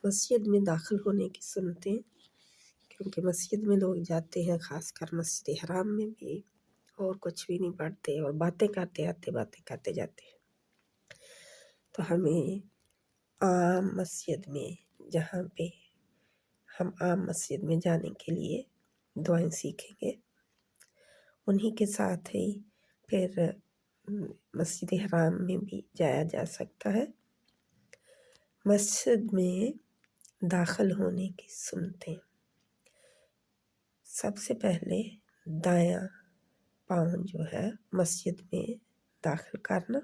مسجد میں داخل ہونے کی سنتیں، کیونکہ مسجد میں لوگ جاتے ہیں، خاص کر مسجد حرام میں بھی، اور کچھ بھی نہیں پڑھتے اور باتیں کرتے آتے باتیں کرتے جاتے ہیں۔ تو ہمیں عام مسجد میں، جہاں پہ ہم عام مسجد میں جانے کے لیے دعائیں سیکھیں گے، انہی کے ساتھ ہی پھر مسجد حرام میں بھی جایا جا سکتا ہے۔ مسجد میں داخل ہونے کی سنتیں، سب سے پہلے دایاں پاؤں جو ہے مسجد میں داخل کرنا،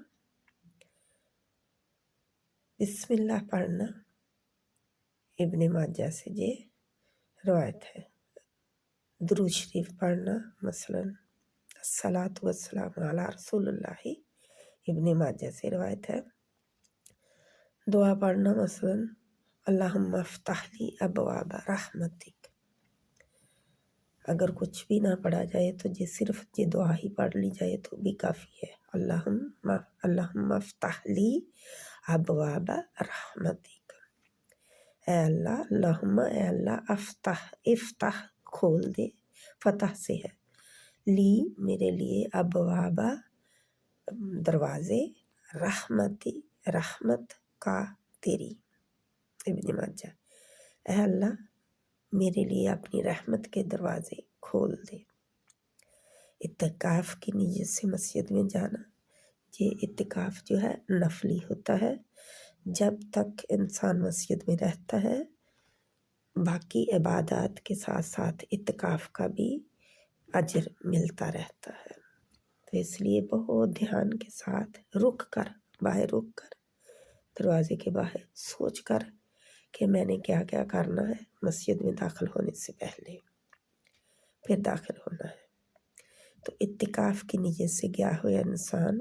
بسم اللہ پڑھنا، ابن ماجہ سے یہ روایت ہے۔ درود شریف پڑھنا، مثلاً الصلاۃ والسلام علی رسول اللہ، ابن ماجہ سے روایت ہے۔ دعا پڑھنا، مثلاً اللہم افتح لی ابواب رحمتک۔ اگر کچھ بھی نہ پڑھا جائے تو صرف یہ دعا ہی پڑھ لی جائے تو بھی کافی ہے۔ اللہم افتح لی ابواب رحمتک، اے اللہ، اللہم اے اللہ، افتح کھول دے، فتح سے ہے، لی میرے لیے، ابواب دروازے، رحمتی رحمت کا تیری، ابن ماجہ، اے اللہ میرے لیے اپنی رحمت کے دروازے کھول دے۔ اعتکاف کی نیت سے مسجد میں جانا، یہ اعتکاف جو ہے نفلی ہوتا ہے، جب تک انسان مسجد میں رہتا ہے باقی عبادات کے ساتھ ساتھ اعتکاف کا بھی اجر ملتا رہتا ہے۔ تو اس لیے بہت دھیان کے ساتھ باہر رک کر دروازے کے باہر سوچ کر کہ میں نے کیا کیا کرنا ہے مسجد میں داخل ہونے سے پہلے، پھر داخل ہونا ہے۔ تو اعتکاف کی نیت سے گیا ہوا انسان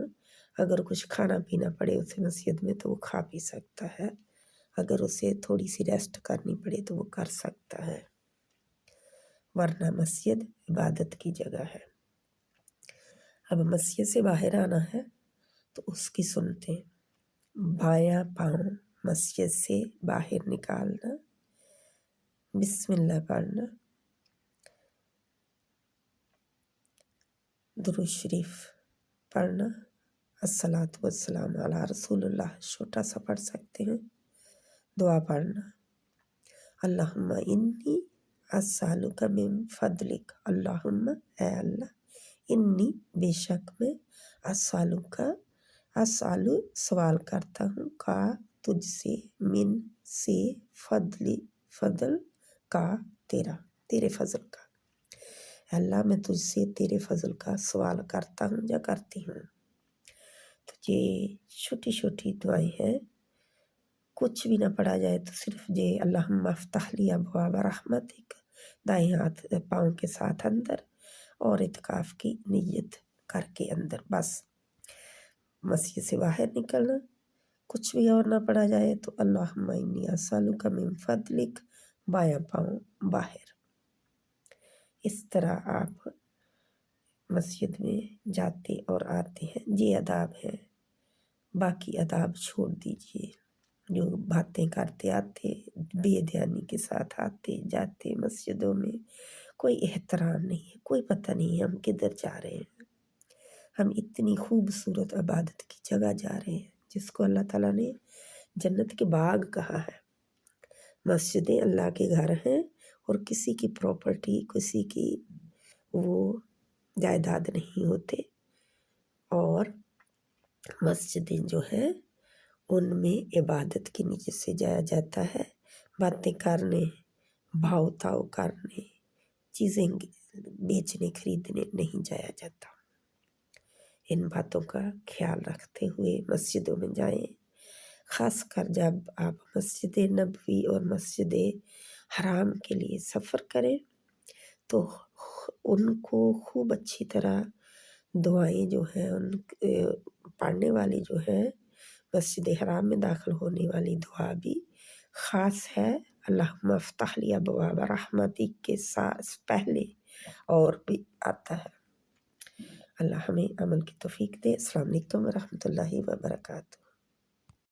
اگر کچھ کھانا پینا پڑے اسے مسجد میں تو وہ کھا پی سکتا ہے، اگر اسے تھوڑی سی ریسٹ کرنی پڑے تو وہ کر سکتا ہے، ورنہ مسجد عبادت کی جگہ ہے۔ اب مسجد سے باہر آنا ہے تو اس کی سنتیں، بایاں پاؤں مسجد سے باہر نکالنا، بسم اللہ پڑھنا، درود شریف پڑھنا، الصلاۃ والسلام علی رسول اللہ چھوٹا سا پڑھ سکتے ہیں، دعا پڑھنا، اللہم انی اسألک من فضلک، اللہم اے اللہ، انی بے شک میں، اسألو سوال کرتا ہوں، کا تجھ سے، من سے، فضل کا تیرے فضل کا، اے اللہ میں تجھ سے تیرے فضل کا سوال کرتا ہوں یا کرتی ہوں۔ تو یہ چھوٹی چھوٹی دعائیں ہیں، کچھ بھی نہ پڑھا جائے تو صرف یہ اللہم افتح لی ابواب رحمتک، دائیں ہاتھ پاؤں کے ساتھ اندر، اور اعتکاف کی نیت کر کے اندر، بس مسجد سے باہر نکلنا، کچھ بھی اور نہ پڑھا جائے تو اللہم انی اسألک من فضلک، بایاں پاؤں باہر۔ اس طرح آپ مسجد میں جاتے اور آتے ہیں، یہ آداب ہیں، باقی آداب چھوڑ دیجئے، جو باتیں کرتے آتے، بے دھیانی کے ساتھ آتے جاتے مسجدوں میں، کوئی احترام نہیں ہے، کوئی پتہ نہیں ہے ہم کدھر جا رہے ہیں۔ ہم اتنی خوبصورت عبادت کی جگہ جا رہے ہیں جس کو اللہ تعالیٰ نے جنت کے باغ کہا ہے۔ مسجدیں اللہ کے گھر ہیں اور کسی کی پراپرٹی، کسی کی وہ جائیداد نہیں ہوتے، اور مسجدیں جو ہیں ان میں عبادت کی نیت سے جایا جاتا ہے، باتیں کرنے، بھاؤ تاؤ کرنے، چیزیں بیچنے خریدنے نہیں جایا جاتا۔ ان باتوں کا خیال رکھتے ہوئے مسجدوں میں جائیں، خاص کر جب آپ مسجد نبوی اور مسجد حرام کے لیے سفر کریں تو ان کو خوب اچھی طرح دعائیں جو ہیں ان پڑھنے والی جو ہے، مسجد حرام میں داخل ہونے والی دعا بھی خاص ہے، اللہم افتح لی ابواب رحمتک کے ساتھ پہلے اور بھی آتا ہے۔ اللہ ہمیں عمل کی توفیق دے۔ السلام علیکم ورحمۃ اللہ وبرکاتہ۔